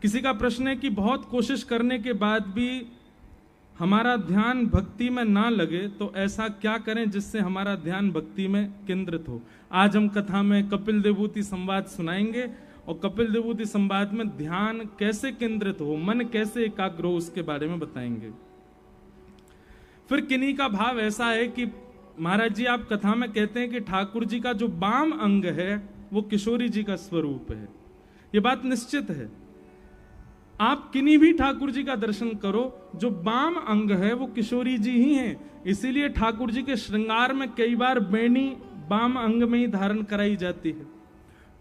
किसी का प्रश्न है कि बहुत कोशिश करने के बाद भी हमारा ध्यान भक्ति में ना लगे, तो ऐसा क्या करें जिससे हमारा ध्यान भक्ति में केंद्रित हो। आज हम कथा में कपिल देवभूति संवाद सुनाएंगे और कपिल देवभूति संवाद में ध्यान कैसे केंद्रित हो, मन कैसे एकाग्र हो, उसके बारे में बताएंगे। फिर किन्हीं का भाव ऐसा है कि महाराज जी आप कथा में कहते हैं कि ठाकुर जी का जो वाम अंग है वो किशोरी जी का स्वरूप है। ये बात निश्चित है। आप किन्हीं भी ठाकुर जी का दर्शन करो, जो वाम अंग है वो किशोरी जी ही हैं। इसीलिए ठाकुर जी के श्रृंगार में कई बार बेणी वाम अंग में ही धारण कराई जाती है,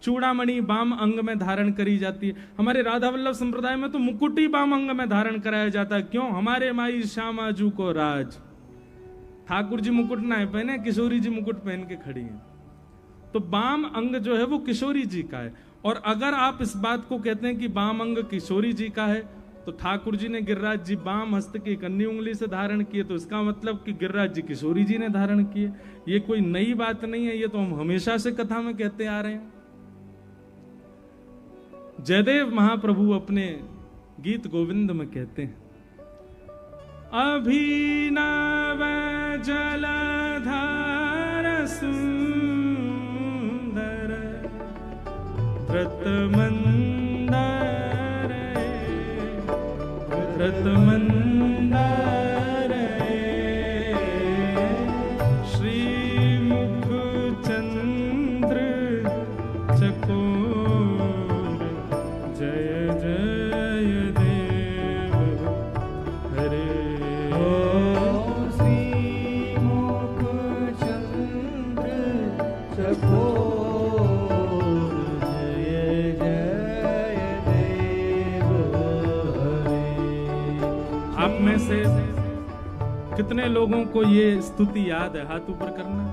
चूड़ामणि वाम अंग में धारण करी जाती है। हमारे राधा वल्लभ संप्रदाय में तो मुकुट ही वाम अंग में धारण कराया जाता है। क्यों? हमारे माई श्यामाजू को राज। ठाकुर जी मुकुट ना पहने, किशोरी जी मुकुट पहन के खड़ी हैं, तो वाम अंग जो है वो किशोरी जी का है। और अगर आप इस बात को कहते हैं कि वाम अंग किशोरी जी का है, तो ठाकुर जी ने गिरिराज जी वाम हस्त की कन्नी उंगली से धारण किए, तो इसका मतलब कि गिरिराज जी किशोरी जी ने धारण किए। ये कोई नई बात नहीं है, ये तो हम हमेशा से कथा में कहते आ रहे हैं। जयदेव महाप्रभु अपने गीत गोविंद में कहते हैं, अभिनव जलधार सुंदर व्रतमंदर श्रीमुख चंद्र चकोर जय जय देव हरे। श्रीमुख चंद्र चकोर जय जय देव हरे। आप में से कितने लोगों को ये स्तुति याद है? हाथ ऊपर करना।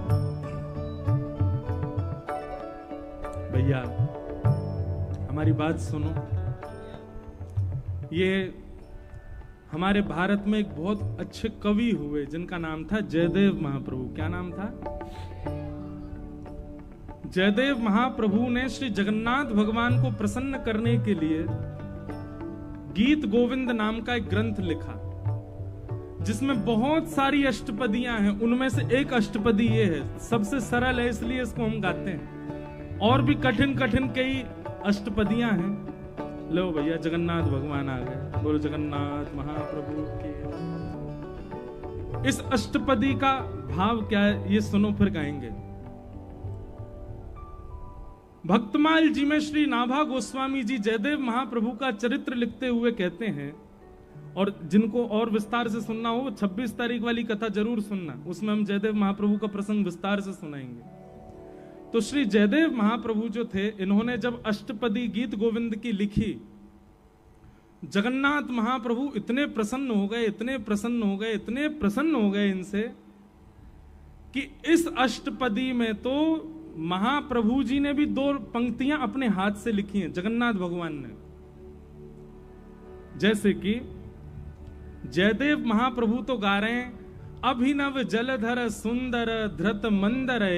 भैया हमारी बात सुनो। ये हमारे भारत में एक बहुत अच्छे कवि हुए जिनका नाम था जयदेव महाप्रभु। क्या नाम था? जयदेव महाप्रभु ने श्री जगन्नाथ भगवान को प्रसन्न करने के लिए गीत गोविंद नाम का एक ग्रंथ लिखा, जिसमें बहुत सारी अष्टपदियां हैं। उनमें से एक अष्टपदी ये है, सबसे सरल है इसलिए इसको हम गाते हैं। और भी कठिन कठिन कई अष्टपदियां हैं। लो भैया जगन्नाथ भगवान आ गए, बोलो जगन्नाथ महाप्रभु की। इस अष्टपदी का भाव क्या है ये सुनो, फिर गाएंगे। भक्तमाल जी में श्री नाभा गोस्वामी जी जयदेव महाप्रभु का चरित्र लिखते हुए कहते हैं, और जिनको और विस्तार से सुनना हो 26 तारीख वाली कथा जरूर सुनना, उसमें हम जयदेव महाप्रभु का प्रसंग विस्तार से सुनाएंगे। तो श्री जयदेव महाप्रभु जो थे, इन्होंने जब अष्टपदी गीत गोविंद की लिखी, जगन्नाथ महाप्रभु इतने प्रसन्न हो गए, इतने प्रसन्न हो गए, इतने प्रसन्न हो गए इनसे कि इस अष्टपदी में तो महाप्रभु जी ने भी 2 पंक्तियां अपने हाथ से लिखी हैं, जगन्नाथ भगवान ने। जैसे कि जयदेव महाप्रभु तो गा रहे हैं, अभिनव जलधर सुंदर धृत मंदर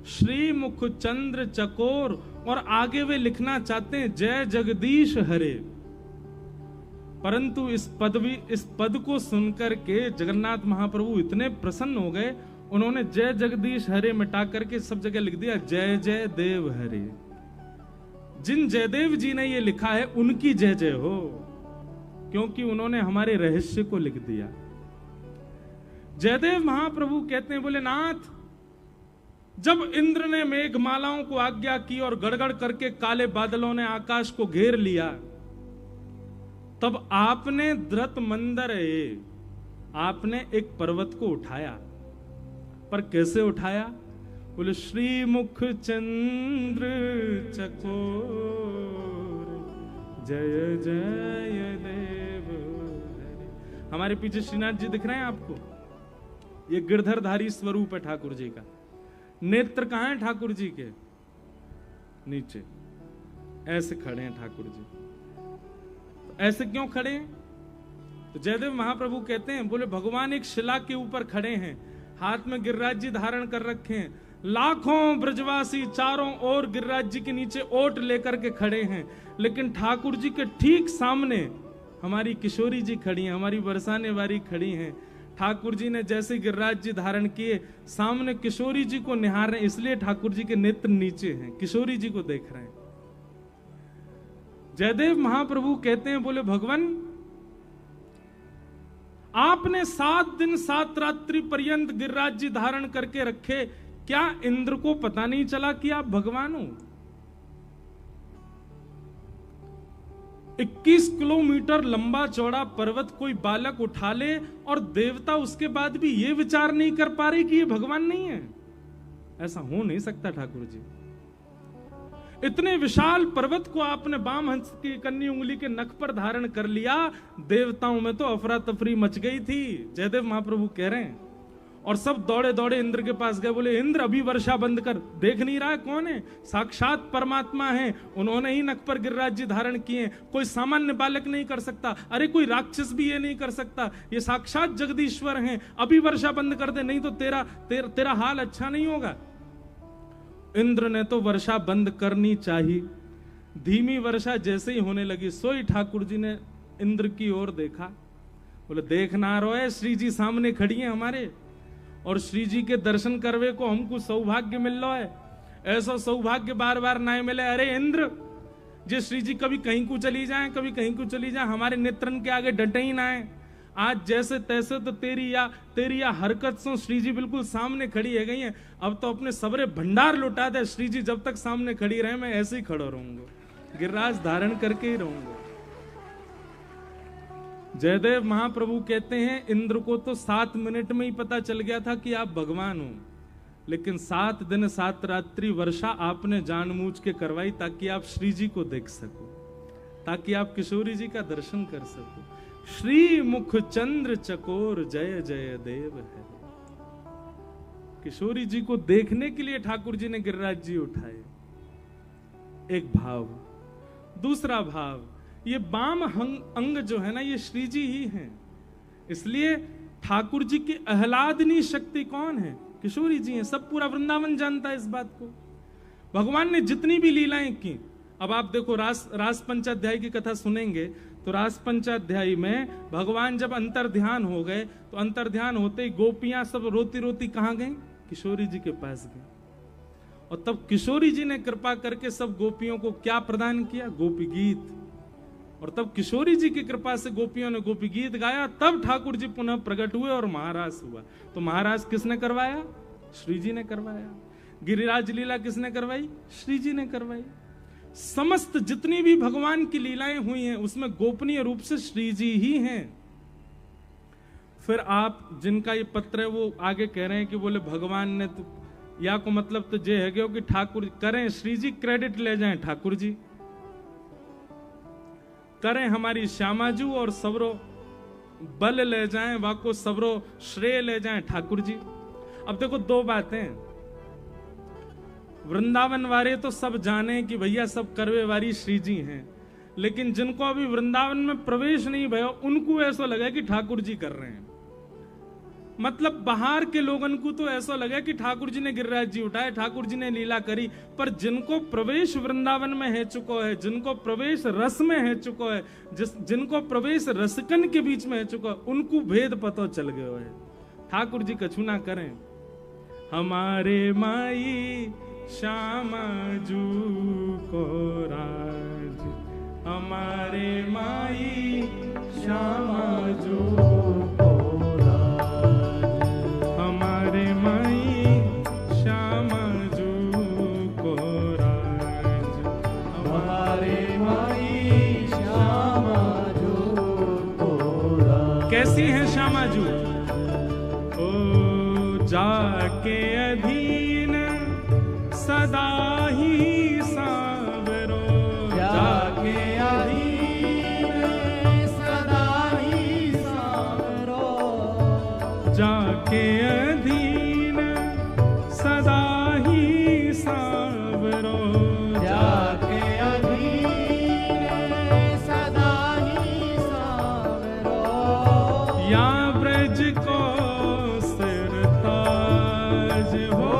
श्रीमुख चंद्र चकोर, और आगे वे लिखना चाहते हैं जय जगदीश हरे। परंतु इस पद को सुनकर के जगन्नाथ महाप्रभु इतने प्रसन्न हो गए, उन्होंने जय जगदीश हरे मिटा करके सब जगह लिख दिया जय जय देव हरे। जिन जयदेव जी ने ये लिखा है उनकी जय जय हो, क्योंकि उन्होंने हमारे रहस्य को लिख दिया। जयदेव महाप्रभु कहते हैं, बोले नाथ, जब इंद्र ने मेघमालाओं को आज्ञा की और गड़गड़ करके काले बादलों ने आकाश को घेर लिया, तब आपने धृत मंदर आपने एक पर्वत को उठाया। पर कैसे उठाया? बोले श्रीमुख चंद्र चकोर जय जय देव हरे। हमारे पीछे श्रीनाथ जी दिख रहे हैं आपको? ये गिरधरधारी स्वरूप है ठाकुर जी का। नेत्र कहां है ठाकुर जी के? नीचे ऐसे खड़े हैं ठाकुर जी। तो ऐसे क्यों खड़े हैं? तो जयदेव महाप्रभु कहते हैं, बोले भगवान एक शिला के ऊपर खड़े हैं, हाथ में गिरिराज जी धारण कर रखे हैं, लाखों ब्रजवासी चारों ओर गिरिराज जी के नीचे ओट लेकर के खड़े हैं, लेकिन ठाकुर जी के ठीक सामने हमारी किशोरी जी खड़ी हैं, हमारी बरसाने वाली खड़ी हैं। ठाकुर जी ने जैसे गिरिराज जी धारण किए, सामने किशोरी जी को निहार रहे हैं, इसलिए ठाकुर जी के नेत्र नीचे हैं, किशोरी जी को देख रहे हैं। जयदेव महाप्रभु कहते हैं, बोले भगवान आपने 7 दिन 7 रात्रि पर्यंत गिरिराज जी धारण करके रखे, क्या इंद्र को पता नहीं चला कि आप भगवान हो? 21 किलोमीटर लंबा चौड़ा पर्वत कोई बालक उठा ले और देवता उसके बाद भी ये विचार नहीं कर पा रहे कि ये भगवान नहीं है। ऐसा हो नहीं सकता ठाकुर जी। इतने विशाल पर्वत को आपने वाम हंस की कन्नी उंगली के नख पर धारण कर लिया, देवताओं में तो अफरा तफरी मच गई थी। जयदेव महाप्रभु कह रहे हैं, और सब दौड़े दौड़े इंद्र के पास गए, बोले इंद्र अभी वर्षा बंद कर, देख नहीं रहा है कौन है? साक्षात परमात्मा है, उन्होंने ही नख पर गिरिराज जी धारण किए, कोई सामान्य बालक नहीं कर सकता, अरे कोई राक्षस भी ये नहीं कर सकता, ये साक्षात जगदीश्वर हैं, अभी वर्षा बंद कर दे, नहीं तो तेरा हाल अच्छा नहीं होगा। इंद्र ने तो वर्षा बंद करनी चाहिए। धीमी वर्षा जैसे ही होने लगी, सोई ठाकुर जी ने इंद्र की ओर देखा, बोले देखना रोए, श्री जी सामने खड़ी है हमारे, और श्री जी के दर्शन करवे को हमको सौभाग्य मिल रहा है, ऐसा सौभाग्य बार बार ना मिले। अरे इंद्र जे श्री जी कभी कहीं को चली जाए, कभी कहीं को चली जाए, हमारे नेत्रन के आगे डटे ही ना है। आज जैसे तैसे तो तेरी या हरकत से श्री जी बिल्कुल सामने खड़ी है गई है, अब तो अपने सबरे भंडार लुटा दे, श्री जी जब तक सामने खड़ी रहे मैं ऐसे ही खड़ा रहूंगा, गिरिराज धारण करके ही रहूंगा। जयदेव महाप्रभु कहते हैं, इंद्र को तो 7 मिनट में ही पता चल गया था कि आप भगवान हो, लेकिन 7 दिन 7 रात्रि वर्षा आपने जानबूझ के करवाई ताकि आप श्री जी को देख सको, ताकि आप किशोरी जी का दर्शन कर सको। श्री मुख चंद्र चकोर जय जय देव है। किशोरी जी को देखने के लिए ठाकुर जी ने गिरिराज जी उठाए। एक भाव। दूसरा भाव, ये वाम अंग जो है ना, ये श्री जी ही हैं, इसलिए ठाकुर जी की आह्लादनी शक्ति कौन है? किशोरी जी हैं। सब पूरा वृंदावन जानता है इस बात को। भगवान ने जितनी भी लीलाएं की, अब आप देखो रास पंचाध्याय की कथा सुनेंगे तो रास पंचाध्याय में भगवान जब अंतर्ध्यान हो गए, तो अंतर्ध्यान होते ही गोपियां सब रोती रोती कहां गई? किशोरी जी के पास गई, और तब किशोरी जी ने कृपा करके सब गोपियों को क्या प्रदान किया? गोपी गीत। और तब किशोरी जी की कृपा से गोपियों ने गोपी गीत गाया, तब ठाकुर जी पुनः प्रकट हुए और महाराज हुआ। तो महाराज किसने करवाया? श्री जी ने करवाया। गिरिराज लीला किसने करवाई? श्री जी ने करवाई। समस्त जितनी भी भगवान की लीलाएं हुई हैं उसमें गोपनीय रूप से श्री जी ही हैं। फिर आप जिनका ये पत्र है वो आगे कह रहे हैं कि बोले भगवान ने तो, या को मतलब तो ये है कि ठाकुर करें, श्री जी क्रेडिट ले जाएं, ठाकुर जी करें, हमारी श्यामाजू और सबरो बल ले जाएं, वाको सबरो श्रेय ले जाएं ठाकुर जी। अब देखो दो बातें, वृंदावन वाले तो सब जाने कि भैया सब करवे वारी श्री जी हैं, लेकिन जिनको अभी वृंदावन में प्रवेश नहीं भया उनको ऐसा लगा कि ठाकुर जी कर रहे हैं। मतलब बाहर के लोगों को तो ऐसा लगा कि ठाकुर जी ने गिरिराज जी उठाए, ठाकुर जी ने लीला करी, पर जिनको प्रवेश वृंदावन में है चुको है, जिनको प्रवेश रस में है चुको है, जिनको प्रवेश रसकन के बीच में है चुका है, उनको भेद पता चल गया है। ठाकुर जी कछु ना करें, हमारे माई श्यामा जू को राज, हमारे माई श्यामा जू को राज, हमारे माई श्यामा जू को राज, हमारे माई श्यामा जू को राज। कैसी है श्यामा जू? ओ जाके अधीन सदा ही सावरो, जाके अधीन सदा ही सावरो, जाके अधीन सदा ही सावरो, जाके अधीन सदा ही सावरो, या ब्रज को सिरताज हो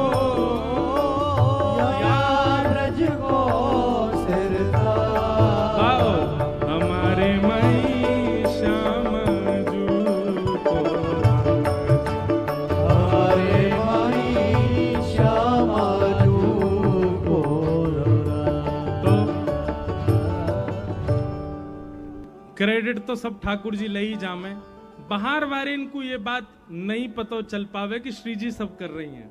क्रेडिट तो सब ठाकुर जी ले ही जामे, बाहर वाले इनको ये बात नहीं पता चल पावे कि श्री जी सब कर रही हैं,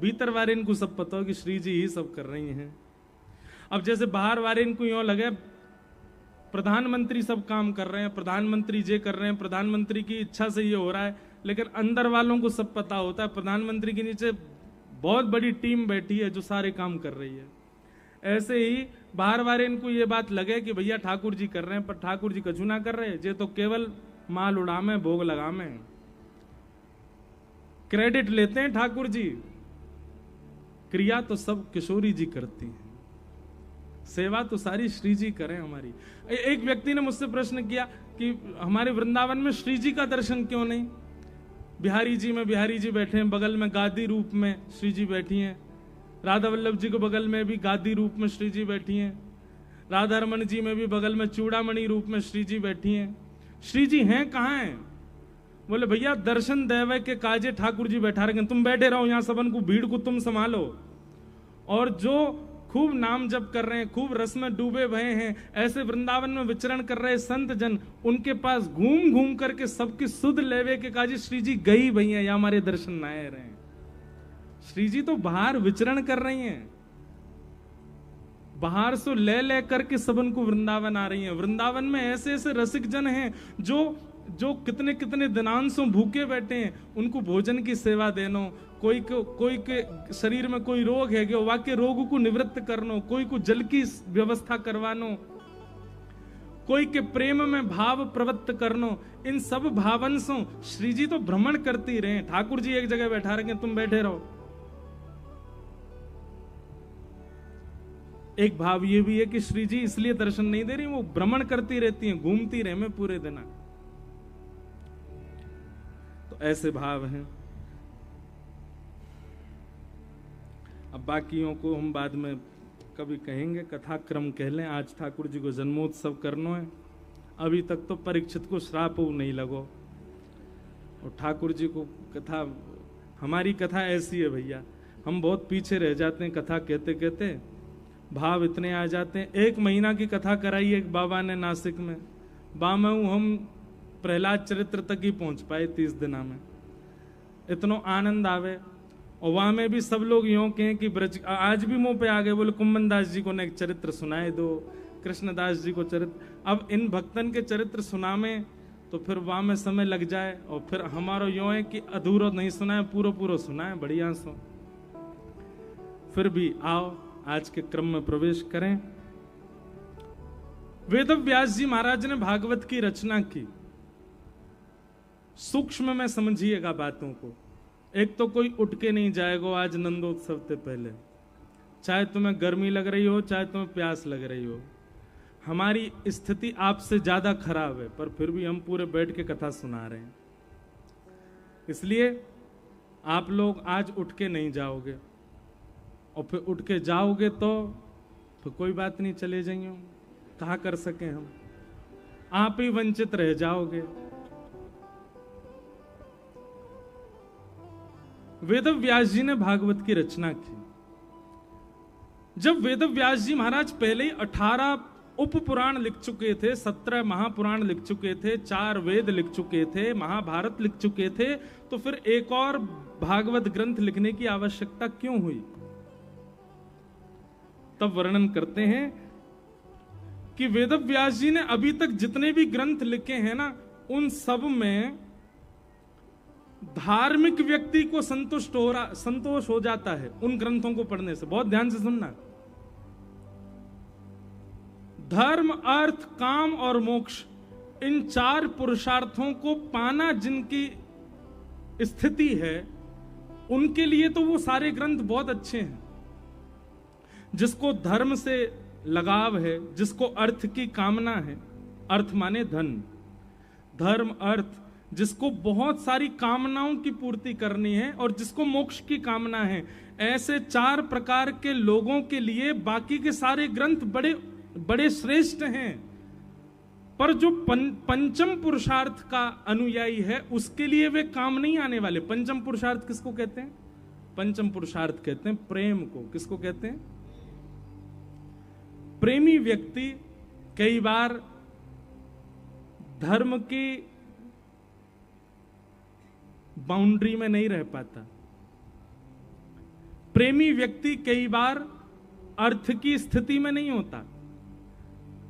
भीतर वाले इनको सब पता हो कि श्री जी ही सब कर रही हैं। अब जैसे बाहर वाले इनको यूं लगे प्रधानमंत्री सब काम कर रहे हैं, प्रधानमंत्री ये कर रहे हैं, प्रधानमंत्री की इच्छा से ये हो रहा है, लेकिन अंदर वालों को सब पता होता है प्रधानमंत्री के नीचे बहुत बड़ी टीम बैठी है जो सारे काम कर रही है। ऐसे ही बाहर वाले इनको ये बात लगे कि भैया ठाकुर जी कर रहे हैं, पर ठाकुर जी कछु ना कर रहे, ये तो केवल माल उड़ामे भोग लगामे, क्रेडिट लेते हैं ठाकुर जी, क्रिया तो सब किशोरी जी करती हैं, सेवा तो सारी श्री जी करें हमारी। एक व्यक्ति ने मुझसे प्रश्न किया कि हमारे वृंदावन में श्री जी का दर्शन क्यों नहीं? बिहारी जी में बिहारी जी बैठे हैं, बगल में गादी रूप में श्री जी बैठी हैं, राधा वल्लभ जी को बगल में भी गादी रूप में श्री जी बैठी हैं, राधा रमन जी में भी बगल में चूड़ामणि रूप में श्री जी बैठी हैं। श्री जी हैं कहाँ हैं? बोले भैया दर्शन देवे के काजे ठाकुर जी बैठा रखे, तुम बैठे रहो यहाँ, सबन को भीड़ को तुम संभालो। और जो खूब नाम जप कर रहे हैं, खूब रस में डूबे भये हैं, ऐसे वृंदावन में विचरण कर रहे संत जन, उनके पास घूम घूम करके सबकी सुध लेवे के काजे श्री जी गई भैया, या हमारे दर्शन ना आए रहे। श्री जी तो बाहर विचरण कर रही हैं, बाहर से ले करके सबन को वृंदावन आ रही हैं। वृंदावन में ऐसे ऐसे रसिक जन हैं जो कितने कितने दिनांशों भूखे बैठे हैं, उनको भोजन की सेवा देनो, कोई के शरीर में कोई रोग है कि वाक्य रोग को निवृत्त करनो, कोई को जल की व्यवस्था करवानो, कोई के प्रेम में भाव प्रवृत्त करनो, इन सब भावंशों श्री जी तो भ्रमण करती रहे। ठाकुर जी एक जगह बैठा रखे, तुम बैठे रहो। एक भाव ये भी है कि श्री जी इसलिए दर्शन नहीं दे रही, वो भ्रमण करती रहती हैं, घूमती रहे में पूरे दिन। तो ऐसे भाव हैं। अब बाकियों को हम बाद में कभी कहेंगे, कथा क्रम कह लें। आज ठाकुर जी को जन्मोत्सव करना है, अभी तक तो परीक्षित को श्राप नहीं लगो, और ठाकुर जी को कथा, हमारी कथा ऐसी है भैया, हम बहुत पीछे रह जाते हैं कथा कहते कहते, भाव इतने आ जाते हैं। 1 महीना की कथा कराई एक बाबा ने नासिक में, बामऊ हम प्रहलाद चरित्र तक ही पहुंच पाए 30 दिना में, इतना आनंद आवे। और वहां में भी सब लोग यूं कहें कि ब्रज, आज भी मुंह पे आ गए, बोले कुम्मन दास जी को ने एक चरित्र सुनाए दो, कृष्णदास जी को चरित्र। अब इन भक्तन के चरित्र सुनामे तो फिर वहां में समय लग जाए, और फिर हमारा यूं है कि अधूरा नहीं सुनाए, पूरा पूरा सुनाए बढ़िया सो। फिर भी आओ आज के क्रम में प्रवेश करें। वेद व्यास जी महाराज ने भागवत की रचना की, सूक्ष्म में समझिएगा बातों को। एक तो कोई उठ के नहीं जाएगा आज नंदोत्सव से पहले, चाहे तुम्हें गर्मी लग रही हो, चाहे तुम्हें प्यास लग रही हो। हमारी स्थिति आपसे ज्यादा खराब है, पर फिर भी हम पूरे बैठ के कथा सुना रहे हैं। इसलिए आप लोग आज उठ के नहीं जाओगे, और फिर उठ के जाओगे तो फिर कोई बात नहीं, चले जाइए, कहा कर सके हम, आप ही वंचित रह जाओगे। वेद व्यास जी ने भागवत की रचना की। जब वेद व्यास जी महाराज पहले ही 18 उप पुराण लिख चुके थे, 17 महापुराण लिख चुके थे, 4 वेद लिख चुके थे, महाभारत लिख चुके थे, तो फिर एक और भागवत ग्रंथ लिखने की आवश्यकता क्यों हुई? तब वर्णन करते हैं कि वेद व्यास जी ने अभी तक जितने भी ग्रंथ लिखे हैं ना, उन सब में धार्मिक व्यक्ति को संतोष हो जाता है उन ग्रंथों को पढ़ने से। बहुत ध्यान से सुनना। धर्म, अर्थ, काम और मोक्ष, इन 4 पुरुषार्थों को पाना जिनकी स्थिति है, उनके लिए तो वो सारे ग्रंथ बहुत अच्छे हैं। जिसको धर्म से लगाव है, जिसको अर्थ की कामना है, अर्थ माने धन, धर्म, अर्थ, जिसको बहुत सारी कामनाओं की पूर्ति करनी है, और जिसको मोक्ष की कामना है, ऐसे 4 प्रकार के लोगों के लिए बाकी के सारे ग्रंथ बड़े बड़े श्रेष्ठ हैं। पर जो पंचम पुरुषार्थ का अनुयायी है, उसके लिए वे काम नहीं आने वाले। पंचम पुरुषार्थ किसको कहते हैं? पंचम पुरुषार्थ कहते हैं प्रेम को। किसको कहते हैं? प्रेमी व्यक्ति कई बार धर्म की बाउंड्री में नहीं रह पाता। प्रेमी व्यक्ति कई बार अर्थ की स्थिति में नहीं होता।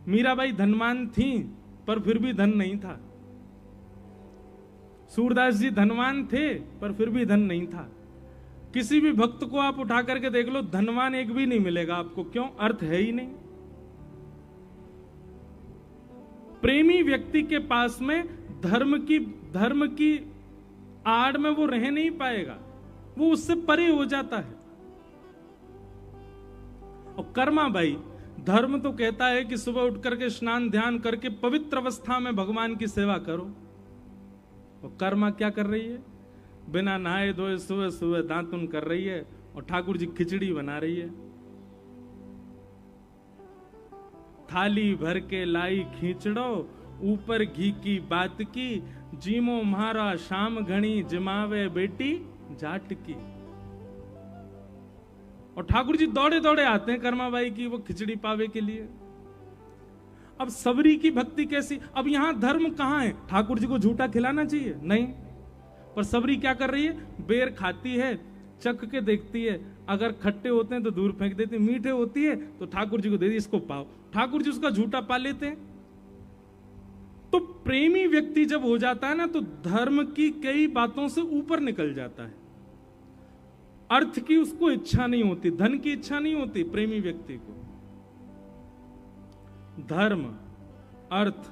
मीराबाई धनवान थी पर फिर भी धन नहीं था। सूरदास जी धनवान थे पर फिर भी धन नहीं था। किसी भी भक्त को आप उठा करके देख लो, धनवान एक भी नहीं मिलेगा आपको। क्यों? अर्थ है ही नहीं। प्रेमी व्यक्ति के पास में धर्म की आड़ में वो रह नहीं पाएगा, वो उससे परे हो जाता है। और कर्मा भाई, धर्म तो कहता है कि सुबह उठ करके स्नान ध्यान करके पवित्र अवस्था में भगवान की सेवा करो। और कर्मा क्या कर रही है? बिना नहाए धोए सुबह सुबह दातुन कर रही है और ठाकुर जी खिचड़ी बना रही है। थाली भर के लाई खींचड़ो, ऊपर घी की बात की, जीमो म्हारा शाम घनी जमावे बेटी जाट की। और ठाकुर जी दौड़े दौड़े आते हैं कर्माबाई की वो खिचड़ी पावे के लिए। अब सबरी की भक्ति कैसी? अब यहां धर्म कहां है? ठाकुर जी को झूठा खिलाना चाहिए? नहीं। पर सबरी क्या कर रही है? बेर खाती है, चख के देखती है, अगर खट्टे होते हैं तो दूर फेंक देती है, मीठे होती है तो ठाकुर जी को दे दी, इसको पाओ। ठाकुर जी उसका झूठा पा लेते हैं। तो प्रेमी व्यक्ति जब हो जाता है ना, तो धर्म की कई बातों से ऊपर निकल जाता है। अर्थ की उसको इच्छा नहीं होती, धन की इच्छा नहीं होती प्रेमी व्यक्ति को। धर्म, अर्थ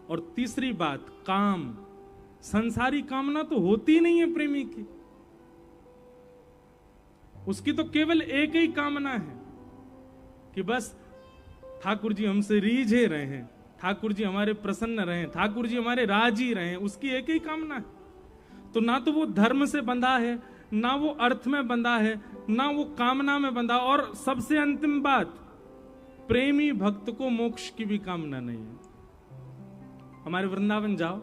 और तीसरी बात काम, संसारी कामना तो होती नहीं है प्रेमी की। उसकी तो केवल एक ही कामना है कि बस ठाकुर जी हमसे रीझे रहे हैं, ठाकुर जी हमारे प्रसन्न रहे, ठाकुर जी हमारे राजी रहे, उसकी एक ही कामना है। तो ना तो वो धर्म से बंधा है, ना वो अर्थ में बंधा है, ना वो कामना में बंधा। और सबसे अंतिम बात, प्रेमी भक्त को मोक्ष की भी कामना नहीं है। हमारे वृंदावन जाओ,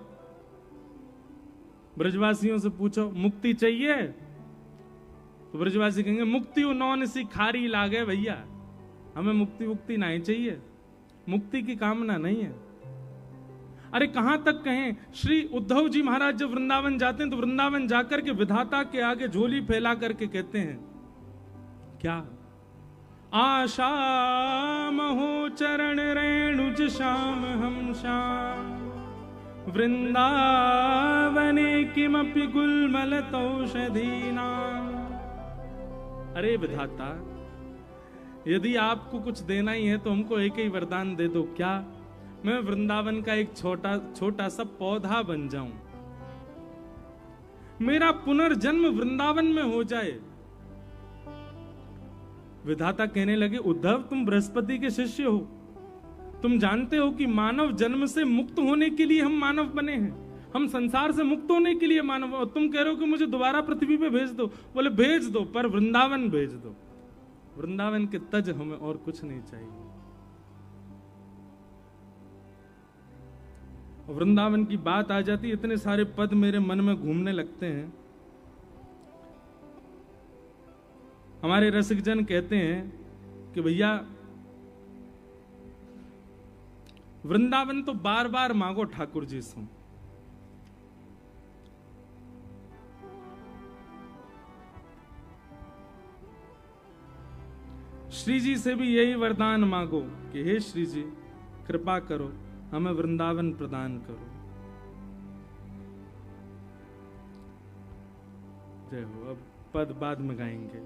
ब्रजवासियों से पूछो मुक्ति चाहिए, तो ब्रजवासी कहेंगे मुक्ति नौन सी खारी लागे भैया, हमें मुक्ति नहीं चाहिए, मुक्ति की कामना नहीं है। अरे कहां तक कहें, श्री उद्धव जी महाराज जब वृंदावन जाते हैं तो वृंदावन जाकर के विधाता के आगे झोली फैला करके कहते हैं क्या? आशा महो चरण रेणुज श्याम हम श्याम, वृंदावने किमपि गुलमल तौषधीना। अरे विधाता, यदि आपको कुछ देना ही है तो हमको एक ही वरदान दे दो। क्या? मैं वृंदावन का एक छोटा सा पौधा बन जाऊं, मेरा पुनर्जन्म वृंदावन में हो जाए। विधाता कहने लगे उद्धव, तुम बृहस्पति के शिष्य हो, तुम जानते हो कि मानव जन्म से मुक्त होने के लिए हम मानव बने हैं, हम संसार से मुक्त होने के लिए मानव। और तुम कह रहे हो कि मुझे दोबारा पृथ्वी पे भेज दो। बोले भेज दो, पर वृंदावन भेज दो। वृंदावन के तज हमें और कुछ नहीं चाहिए। वृंदावन की बात आ जाती, इतने सारे पद मेरे मन में घूमने लगते हैं। हमारे रसिक जन कहते हैं कि भैया वृंदावन तो बार बार मांगो ठाकुर जी से। श्री जी से भी यही वरदान मांगो कि हे श्री जी कृपा करो, हमें वृंदावन प्रदान करो। जय हो। अब पद बाद में गाएंगे।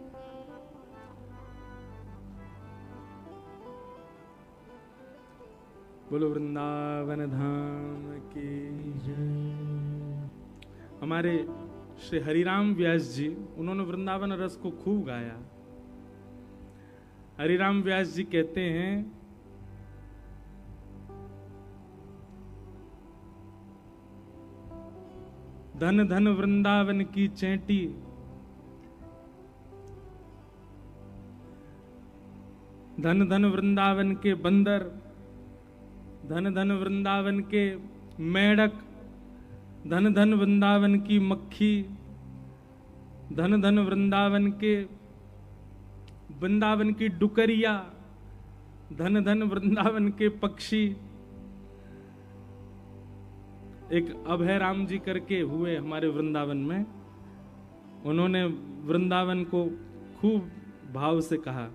बोलो वृंदावन धाम की जय। हमारे श्री हरिराम व्यास जी, उन्होंने वृंदावन रस को खूब गाया। हरिराम व्यास जी कहते हैं धन धन वृंदावन की चैंटी, धन धन वृंदावन के बंदर, धन धन वृंदावन के मेढक, धन धन वृंदावन की मक्खी, धन धन वृंदावन के वृंदावन की डुकरिया, धन धन वृंदावन के पक्षी, एक अभय राम जी करके हुए हमारे वृंदावन में, उन्होंने वृंदावन को खूब भाव से कहा।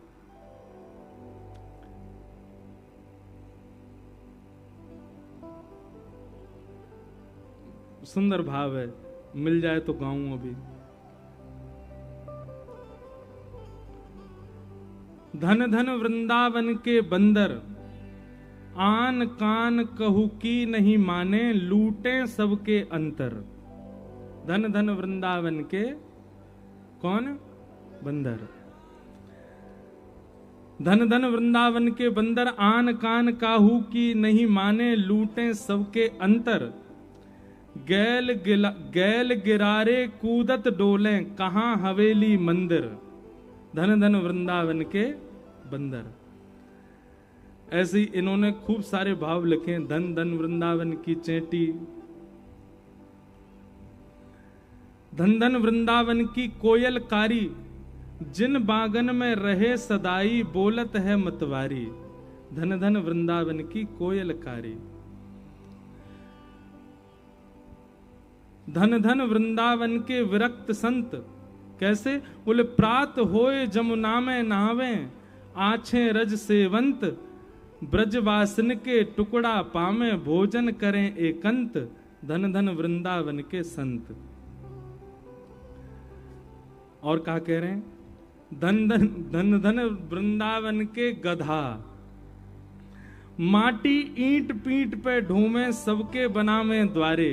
सुंदर भाव है, मिल जाए तो गाऊं अभी। धन धन वृंदावन के बंदर, आन कान कहू की नहीं माने, लूटे सबके अंतर। धन धन वृंदावन के कौन? बंदर। धन धन वृंदावन के बंदर, आन कान काहू की नहीं माने, लूटे सबके अंतर। गैल गिरारे कूदत डोले, कहां हवेली मंदिर। धन धन वृंदावन के बंदर। ऐसे ही इन्होंने खूब सारे भाव लिखे। धन धन वृंदावन की चेटी, धन धन वृंदावन की कोयलकारी, जिन बागन में रहे सदाई, बोलत है मतवारी। धन धन वृंदावन की कोयलकारी। धन धन वृंदावन के विरक्त संत, कैसे? बोले प्रात होए जमुना में नहावे, आछे रज सेवंत, ब्रजवासन के टुकड़ा पामे, भोजन करें एकांत। धन धन वृंदावन के संत। और क्या कह रहे हैं? धन धन धन धन वृंदावन के गधा, माटी ईंट पीठ पे ढूंढे, सबके बनावे द्वारे,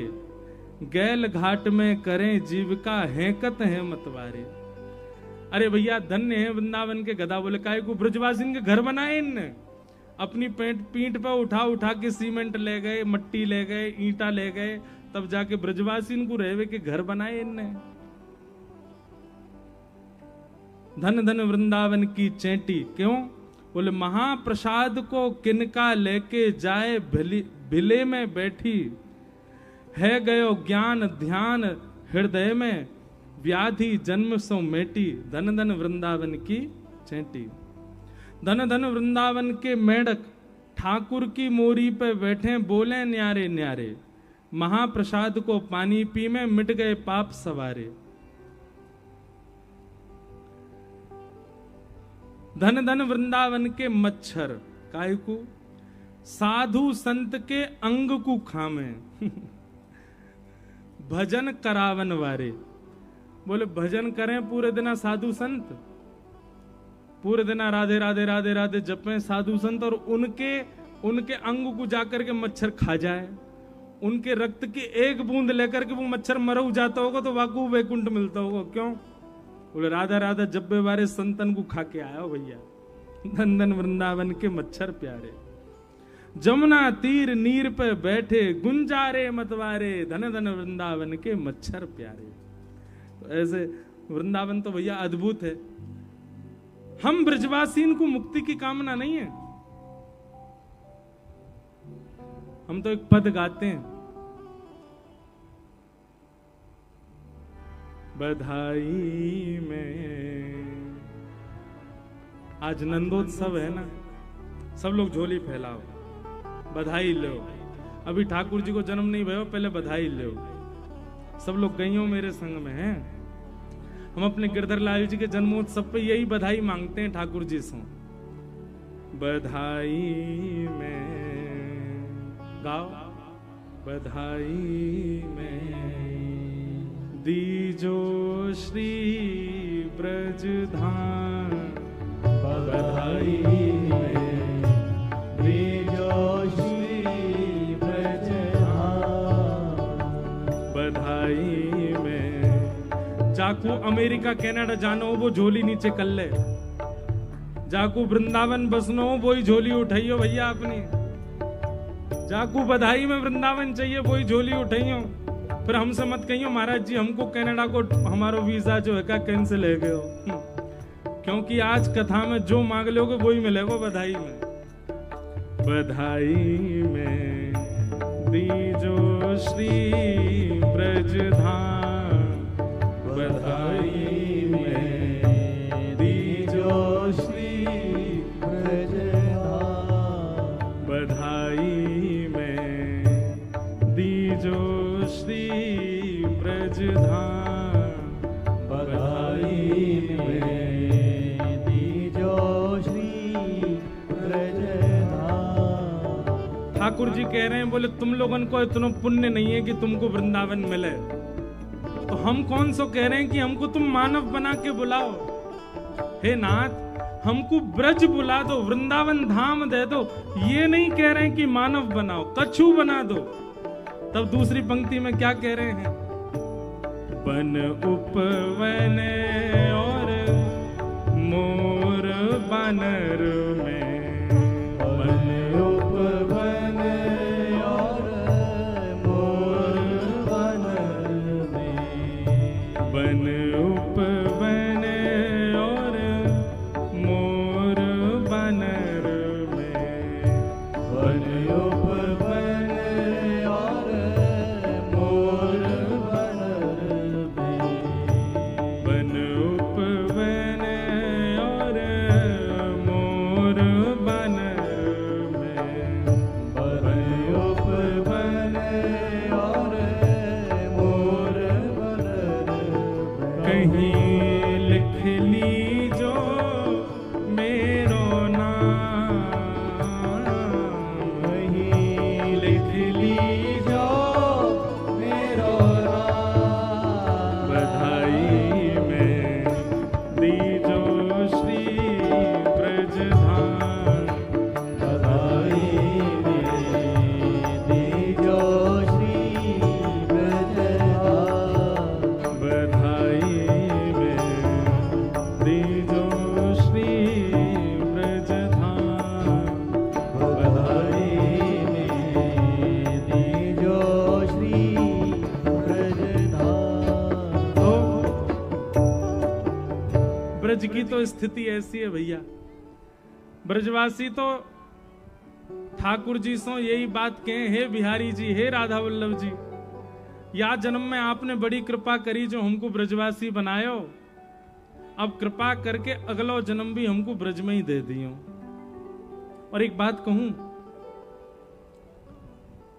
गैल घाट में करें जीविका, हैकत है मतवारे। अरे भैया धन्य है वृंदावन के गधा। बोले काहे को? ब्रजवासी के घर बनाए इनने, अपनी पीठ पे उठा उठा के सीमेंट ले गए, मट्टी ले गए, ईंटा ले गए, तब जाके ब्रजवासी इनको रहवे के घर बनाए इनने। धन धन वृंदावन की चेटी, क्यों? बोले महाप्रसाद को किनका लेके जाए, भिले में बैठी, है गयो ज्ञान ध्यान हृदय में, व्याधि जन्म सो मेटी। धन धन वृंदावन की चेटी। धन धन वृंदावन के मेढक, ठाकुर की मोरी पे बैठे, बोले न्यारे न्यारे, महाप्रसाद को पानी पी में, मिट गए पाप सवारे। धन धन वृंदावन के मच्छर, काहे को? साधु संत के अंग को खामे, भजन करावन वारे। बोले भजन करें पूरे दिन साधु संत, पूरे दिन राधे राधे राधे राधे जपें साधु संत, और उनके अंग को जाकर के मच्छर खा जाए, उनके रक्त की एक बूंद लेकर के वो मच्छर मर जाता होगा तो वाकू वैकुंठ मिलता होगा। क्यों? बोले राधा राधा जब्बे वारे संतन को खा के आया हो भैया। धन धन वृंदावन के मच्छर प्यारे। जमुना तीर नीर पे बैठे, गुंजारे मतवारे, धन धन वृंदावन के मच्छर प्यारे। तो ऐसे वृंदावन तो भैया अद्भुत है। हम ब्रजवासीन को मुक्ति की कामना नहीं है, हम तो एक पद गाते हैं, बधाई में। आज नंदोत्सव है ना, सब लोग झोली फैलाओ, बधाई लो। अभी ठाकुर जी को जन्म नहीं भयो, पहले बधाई लो। सब लोग गईयों मेरे संग में हैं। हम अपने गिरधर लाल जी के जन्मोत्सव पे यही बधाई मांगते हैं ठाकुर जी से। बधाई में गाओ, बधाई में दीजो श्री ब्रज धाम, बधाई में दीजो श्री ब्रज धाम, बधाई में। जाकू अमेरिका कनाडा जानो वो झोली नीचे कर ले, जाकू वृंदावन बसनो वो ही झोली उठाइयो भैया अपनी, जाकू बधाई में वृंदावन चाहिए वो ही झोली उठाइयो। फिर हमसे मत कहियो महाराज जी हमको कनाडा को हमारा वीजा जो है क्या कैंसिल है गयो, क्योंकि आज कथा में जो मांग लोगे वही मिलेगा बधाई में। बधाई में दीजो श्री ब्रज धाम, बधाई में दीजो श्री ब्रज धाम, बधाई में दीजो दीजो श्री ब्रज धाम। बधाई में दीजो श्री ब्रज धाम। ठाकुर जी कह रहे हैं, बोले तुम लोगन को इतना पुण्य नहीं है कि तुमको वृंदावन मिले, तो हम कौन सो कह रहे हैं कि हमको तुम मानव बना के बुलाओ। हे नाथ, हमको ब्रज बुला दो, वृंदावन धाम दे दो। ये नहीं कह रहे हैं कि मानव बनाओ, कछु बना दो। तब दूसरी पंक्ति में क्या कह रहे हैं? वन उपवन और मोर बानर में, वन उपवन और मोर बानर में, वन उपवन और मोर बानर में, वन उपवन और मोर बानर में, वन उपवन और मोर बानर में, वन उपवन और मोर बानर में। कहीं लिख लीजो मेरो नाम, वहीं लिख लीजो मेरो नाम। बधाई में दीजो श्री ब्रज धाम। बधाई में दीजो श्री ब्रज धाम। बधाई में दीजो श्री ब्रज धाम। बधाई में दीजो श्री ब्रज धाम। तो ब्रज की तो स्थिति ऐसी है भैया, ब्रजवासी तो ठाकुर जी सो यही बात कहें, हे बिहारी जी, हे राधा वल्लभ जी, या जन्म में आपने बड़ी कृपा करी जो हमको ब्रजवासी बनायो, अब कृपा करके अगलो जन्म भी हमको ब्रज में ही दे दियो। और एक बात कहूं,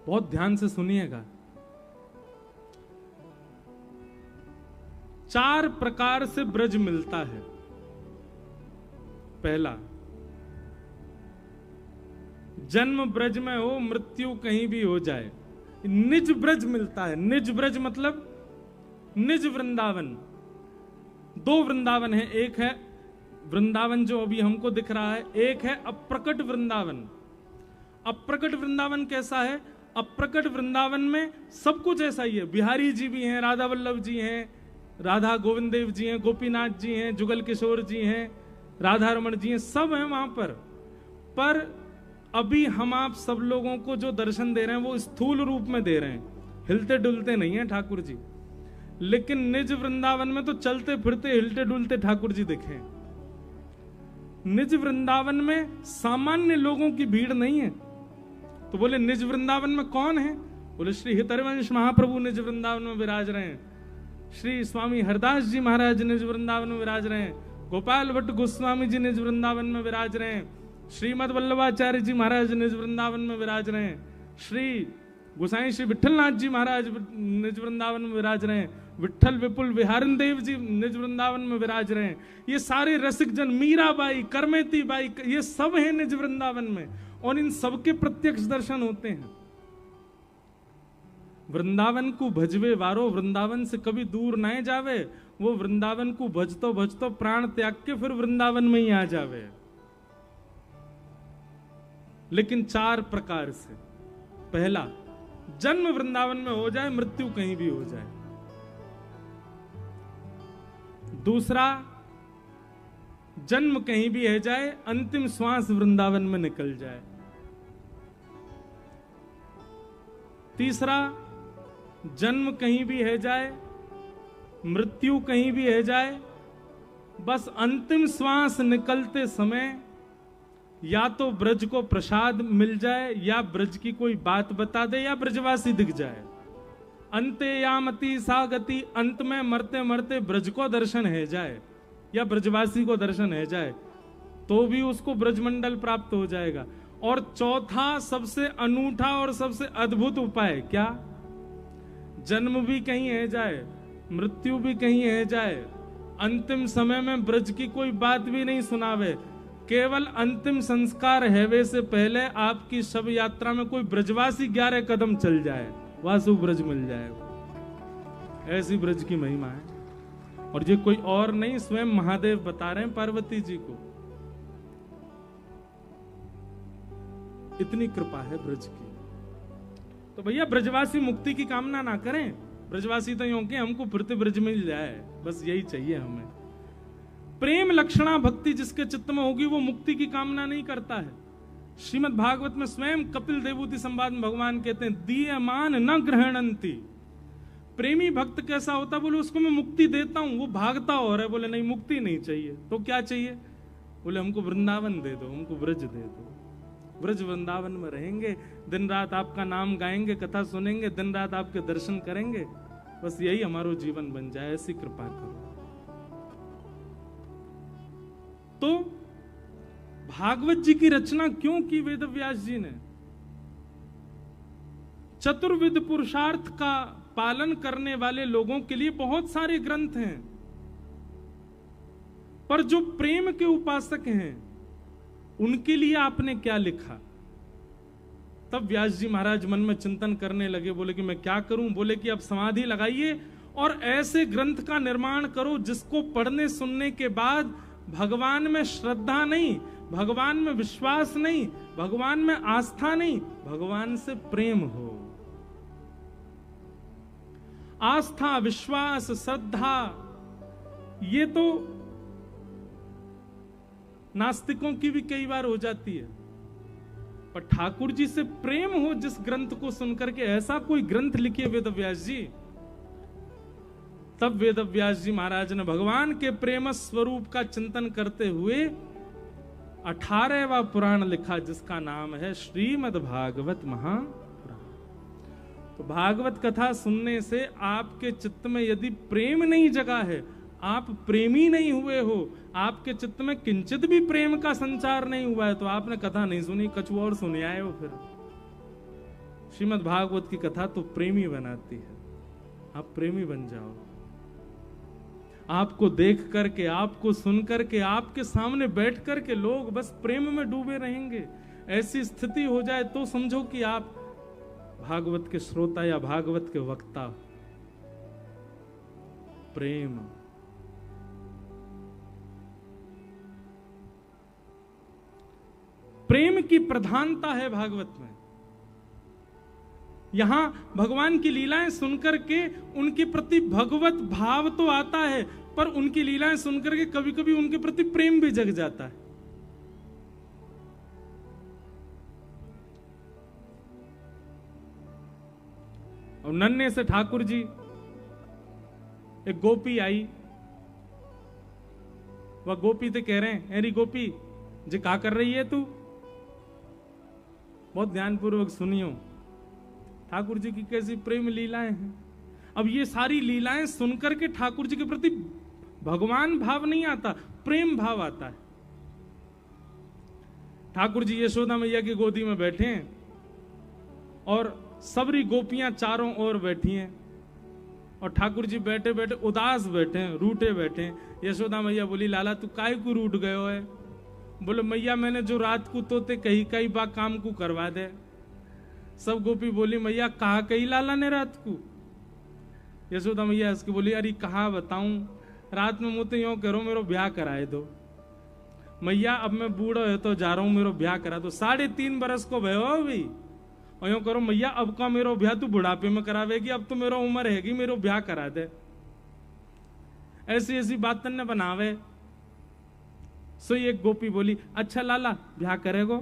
बहुत ध्यान से सुनिएगा। 4 प्रकार से ब्रज मिलता है। पहला, जन्म ब्रज में हो, मृत्यु कहीं भी हो जाए, निज ब्रज मिलता है। निज ब्रज मतलब निज वृंदावन। 2 वृंदावन है, एक है वृंदावन जो अभी हमको दिख रहा है, एक है अप्रकट वृंदावन। अप्रकट वृंदावन कैसा है? अप्रकट वृंदावन में सब कुछ ऐसा ही है। बिहारी जी भी हैं, राधा वल्लभ जी हैं, राधा गोविंद देव जी हैं, गोपीनाथ जी हैं, जुगल किशोर जी हैं, राधा रमण जी हैं, सब हैं वहां पर अभी हम आप सब लोगों को जो दर्शन दे रहे हैं वो स्थूल रूप में दे रहे हैं, हिलते डुलते नहीं है ठाकुर जी। लेकिन निज वृंदावन में तो चलते फिरते हिलते डुलते ठाकुर जी दिखे। निज वृंदावन में सामान्य लोगों की भीड़ नहीं है। तो बोले निज वृंदावन में कौन है? बोले श्री हितरवंश महाप्रभु निज वृंदावन में विराज रहे हैं, श्री स्वामी हरदास जी महाराज निज वृंदावन में विराज रहे हैं, गोपाल भट्ट गोस्वामी जी निज वृंदावन में विराज रहे हैं, श्रीमद वल्लभाचार्य जी महाराज निज वृंदावन में विराज रहे हैं, श्री गोसाई श्री विठलनाथ जी महाराज निज वृंदावन में विराज रहे हैं, विठल विपुल विहारन देव जी निज वृंदावन में विराज रहे हैं। ये सारे रसिक जन, मीराबाई, करमेती बाई, ये सब हैं निज वृंदावन में, और इन सबके प्रत्यक्ष दर्शन होते हैं। वृंदावन को भजवे वारो वृंदावन से कभी दूर न जावे, वो वृंदावन को भजतो भजतो प्राण त्याग के फिर वृंदावन में ही आ जावे। लेकिन 4 प्रकार से। पहला, जन्म वृंदावन में हो जाए, मृत्यु कहीं भी हो जाए। दूसरा, जन्म कहीं भी है जाए, अंतिम श्वास वृंदावन में निकल जाए। तीसरा, जन्म कहीं भी है जाए, मृत्यु कहीं भी है जाए, बस अंतिम श्वास निकलते समय या तो ब्रज को प्रसाद मिल जाए, या ब्रज की कोई बात बता दे, या ब्रजवासी दिख जाए। अंते यामति सा गति, अंत में मरते मरते ब्रज को दर्शन है जाए या ब्रजवासी को दर्शन है जाए, तो भी उसको ब्रजमंडल प्राप्त हो जाएगा। और चौथा, सबसे अनूठा और सबसे अद्भुत उपाय क्या? जन्म भी कहीं है जाए, मृत्यु भी कहीं है जाए, अंतिम समय में ब्रज की कोई बात भी नहीं सुनावे, केवल अंतिम संस्कार हैवे से पहले आपकी शव यात्रा में कोई ब्रजवासी 11 कदम चल जाए, वासु ब्रज मिल जाए। ऐसी ब्रज की महिमा है। और ये कोई और नहीं, स्वयं महादेव बता रहे हैं पार्वती जी को। इतनी कृपा है ब्रज की। तो भैया ब्रजवासी मुक्ति की कामना ना करें, ब्रजवासी तो यूं कि हमको फिरते ब्रज मिल जाए, बस यही चाहिए हमें। प्रेम लक्षणा भक्ति जिसके चित्त में होगी वो मुक्ति की कामना नहीं करता है। श्रीमद् भागवत में स्वयं कपिल देवूति संवाद में भगवान कहते हैं दीयमान न ग्रहणंती। प्रेमी भक्त कैसा होता, बोले उसको मैं मुक्ति देता हूं, वो भागता और है, बोले नहीं मुक्ति नहीं चाहिए। तो क्या चाहिए, बोले हमको वृंदावन दे दो, हमको ब्रज दे दो। ब्रज वृंदावन में रहेंगे, दिन रात आपका नाम गाएंगे, कथा सुनेंगे, दिन रात आपके दर्शन करेंगे, बस यही हमारा जीवन बन जाए, ऐसी कृपा करो। तो भागवत जी की रचना क्यों की वेद व्यास जी ने? चतुर्विध पुरुषार्थ का पालन करने वाले लोगों के लिए बहुत सारे ग्रंथ हैं, पर जो प्रेम के उपासक हैं उनके लिए आपने क्या लिखा? तब व्यास जी महाराज मन में चिंतन करने लगे, बोले कि मैं क्या करूं? बोले कि अब समाधि लगाइए और ऐसे ग्रंथ का निर्माण करो जिसको पढ़ने सुनने के बाद भगवान में श्रद्धा नहीं, भगवान में विश्वास नहीं, भगवान में आस्था नहीं, भगवान से प्रेम हो। आस्था, विश्वास, श्रद्धा ये तो नास्तिकों की भी कई बार हो जाती है, पर ठाकुर जी से प्रेम हो जिस ग्रंथ को सुनकर के, ऐसा कोई ग्रंथ लिखिए वेद व्यास जी। तब वेद व्यास जी महाराज ने भगवान के प्रेम स्वरूप का चिंतन करते हुए 18वां पुराण लिखा, जिसका नाम है श्रीमद् भागवत महापुराण। तो भागवत कथा सुनने से आपके चित्त में यदि प्रेम नहीं जगा है, आप प्रेमी नहीं हुए हो, आपके चित्त में किंचित भी प्रेम का संचार नहीं हुआ है, तो आपने कथा नहीं सुनी, कछु और सुन आए हो। फिर श्रीमद् भागवत की कथा तो प्रेमी बनाती है। आप प्रेमी बन जाओ। आपको देख करके, आपको सुन करके, आपके सामने बैठ करके लोग बस प्रेम में डूबे रहेंगे। ऐसी स्थिति हो जाए तो समझो कि आप भागवत के श्रोता या भागवत के वक्ता। प्रेम, प्रेम की प्रधानता है भागवत में। यहां भगवान की लीलाएं सुनकर के उनके प्रति भगवत भाव तो आता है, पर उनकी लीलाएं सुनकर के कभी कभी उनके प्रति प्रेम भी जग जाता है। और नन्हे से ठाकुर जी, एक गोपी आई, वह गोपी तो कह रहे हैं, अरे गोपी जी क्या कर रही है तू? बहुत ध्यानपूर्वक सुनियो, ठाकुर जी की कैसी प्रेम लीलाएं हैं। अब ये सारी लीलाएं सुनकर के ठाकुर जी के प्रति भगवान भाव नहीं आता, प्रेम भाव आता है। ठाकुर जी यशोदा मैया की गोदी में बैठे हैं और सबरी गोपियां चारों ओर बैठी हैं, और ठाकुर जी बैठे बैठे उदास बैठे हैं, रूठे बैठे हैं। यशोदा मैया बोली, लाला तू काहे को रूठ गयो है? बोले मैया मैंने जो रात को तोते कही कई बा काम को करवा दे। सब गोपी बोली, मैया कहा कही लाला ने रात को? यशोदा मैया इसकी बोली, अरे कहा बताऊं, रात में मुझे यूं करो मेरो ब्याह कराए दो। मैया अब मैं बूढ़ो है तो जा रहा हूं, मेरो ब्याह करा दो। 3.5 बरस को भयो अभी, और यूं करो मैया अब का मेरो ब्याह तू बुढ़ापे में करावेगी, अब तो मेरो उम्र हैगी, मेरो ब्याह करा दे। ऐसी ऐसी बात तन्ने बनावे। सो एक गोपी बोली, अच्छा लाला ब्याह करेगो?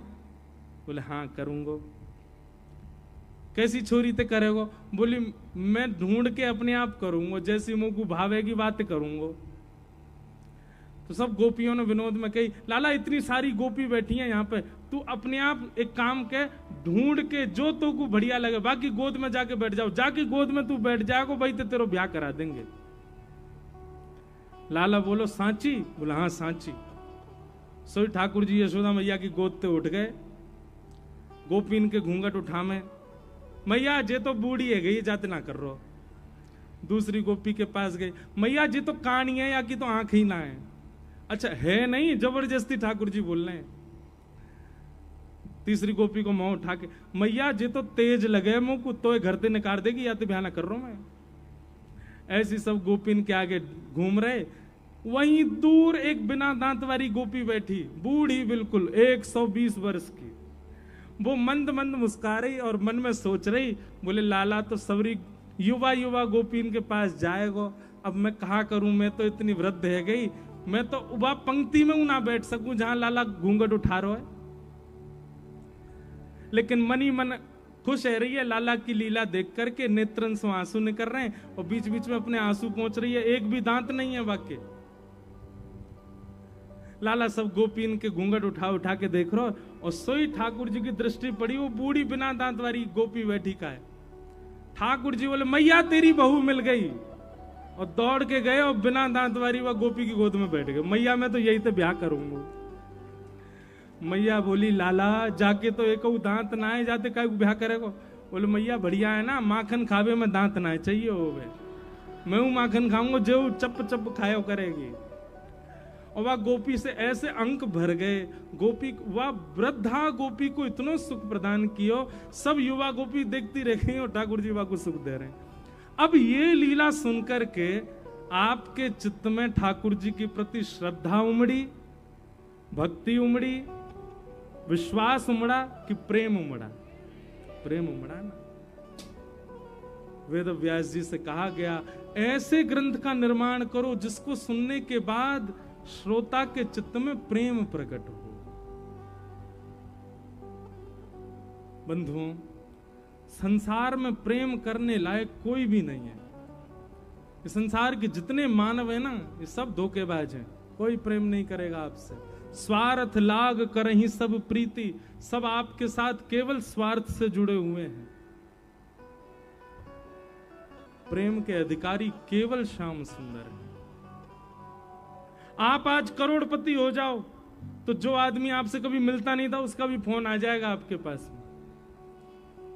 बोले हाँ करूंगो। कैसी छोरी ते करेगो? बोली मैं ढूंढ के अपने आप करूंगो, जैसी मुंह को भावेगी बात करूंगो। तो सब गोपियों ने विनोद में कही, लाला इतनी सारी गोपी बैठी हैं यहाँ पे, तू अपने आप एक काम के ढूंढ के जो तो को बढ़िया लगे, बाकी गोद में जाके बैठ जाओ, जाके गोद में तू बैठ जाएगो भाई तो तेरो ब्याह करा देंगे। लाला बोलो सांची? बोला हाँ सांची। सोई ठाकुर जी यशोदा मैया की गोद ते उठ गए, गोपीन के घूंघट उठा में, मैया जे तो बूढ़ी है गई, जाते ना कर रो, दूसरी गोपी के पास गई, मैया जी तो कान ही है या कि तो आंख ही ना है। अच्छा है नहीं, जबरदस्ती ठाकुर जी बोल रहे हैं। तीसरी गोपी को मुंह उठा के, मैया जी तो तेज लगे मुंह को तो घर ते निकाल देगी या तो बयान ना कर रहा हूं मैं। ऐसी सब गोपिन के आगे घूम रहे। वहीं दूर एक बिना दांत वाली गोपी बैठी, बूढ़ी बिल्कुल 120 वर्ष की। वो मंद मंद मुस्कुरा रही और मन में सोच रही, बोले लाला तो सबरी युवा युवा गोपीन के पास जाएगो, अब मैं कहा करूं, मैं तो इतनी वृद्ध है गई, मैं तो उबा पंक्ति में ना बैठ सकूं जहां लाला घूंघट उठा रहा है। लेकिन मनी मन खुश है रही है लाला की लीला देख करके, नेत्रन से आंसू निकल रहे हैं और बीच बीच में अपने आंसू पहुंच रही है, एक भी दांत नहीं है वाक्य। लाला सब गोपीन के घूंघट उठा उठा के देख रहा और सोई ठाकुर जी की दृष्टि पड़ी, वो बूढ़ी बिना दांत वाली गोपी बैठी का है। ठाकुर जी बोले मैया तेरी बहू मिल गई, और दौड़ के गए और बिना दांत वाली वह गोपी की गोद में बैठ गए। मैया मैं तो यही तो ब्याह करूंगा। मैया बोली लाला जाके तो एक दांत ना है, जाते काय ब्याह करेगो। बोले मैया बढ़िया है ना, माखन खावे में दांत ना है चाहिए हो वे, मैं हूं माखन खाऊंगा जो चप चप खायो करेगी। और वह गोपी से ऐसे अंक भर गए, गोपी वह वृद्धा गोपी को इतना सुख प्रदान किया, सब युवा गोपी देखती रह गई और ठाकुर जी वह को सुख दे रहे हैं। अब ये लीला सुनकर के आपके चित्त में ठाकुर जी के प्रति श्रद्धा उमड़ी, भक्ति उमड़ी, विश्वास उमड़ा कि प्रेम उमड़ा? प्रेम उमड़ा ना। वेद व्यास जी से कहा गया ऐसे ग्रंथ का निर्माण करो जिसको सुनने के बाद श्रोता के चित्त में प्रेम प्रकट हो। बंधुओं, संसार में प्रेम करने लायक कोई भी नहीं है। इस संसार के जितने मानव है ना, ये सब धोखेबाज हैं। कोई प्रेम नहीं करेगा आपसे। स्वार्थ लाग करहि सब प्रीति, सब आपके साथ केवल स्वार्थ से जुड़े हुए हैं। प्रेम के अधिकारी केवल श्याम सुंदर है। आप आज करोड़पति हो जाओ तो जो आदमी आपसे कभी मिलता नहीं था उसका भी फोन आ जाएगा आपके पास।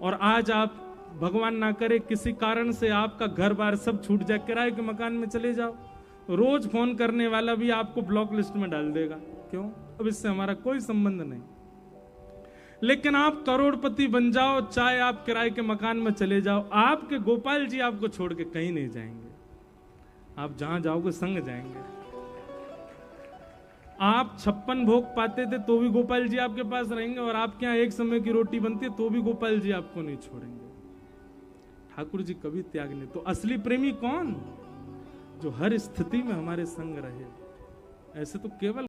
और आज आप भगवान ना करे किसी कारण से आपका घर बार सब छूट जाए, किराए के मकान में चले जाओ, रोज फोन करने वाला भी आपको ब्लॉक लिस्ट में डाल देगा। क्यों? अब इससे हमारा कोई संबंध नहीं। लेकिन आप करोड़पति बन जाओ, चाहे आप किराए के मकान में चले जाओ, आपके गोपाल जी आपको छोड़ के कहीं नहीं जाएंगे। आप जहां जाओगे संग जाएंगे। आप 56 भोग पाते थे तो भी गोपाल जी आपके पास रहेंगे, और आपके यहाँ एक समय की रोटी बनती है तो भी गोपाल जी आपको नहीं छोड़ेंगे। ठाकुर जी कभी त्याग नहीं। तो असली प्रेमी कौन? जो हर स्थिति में हमारे संग रहे। ऐसे तो केवल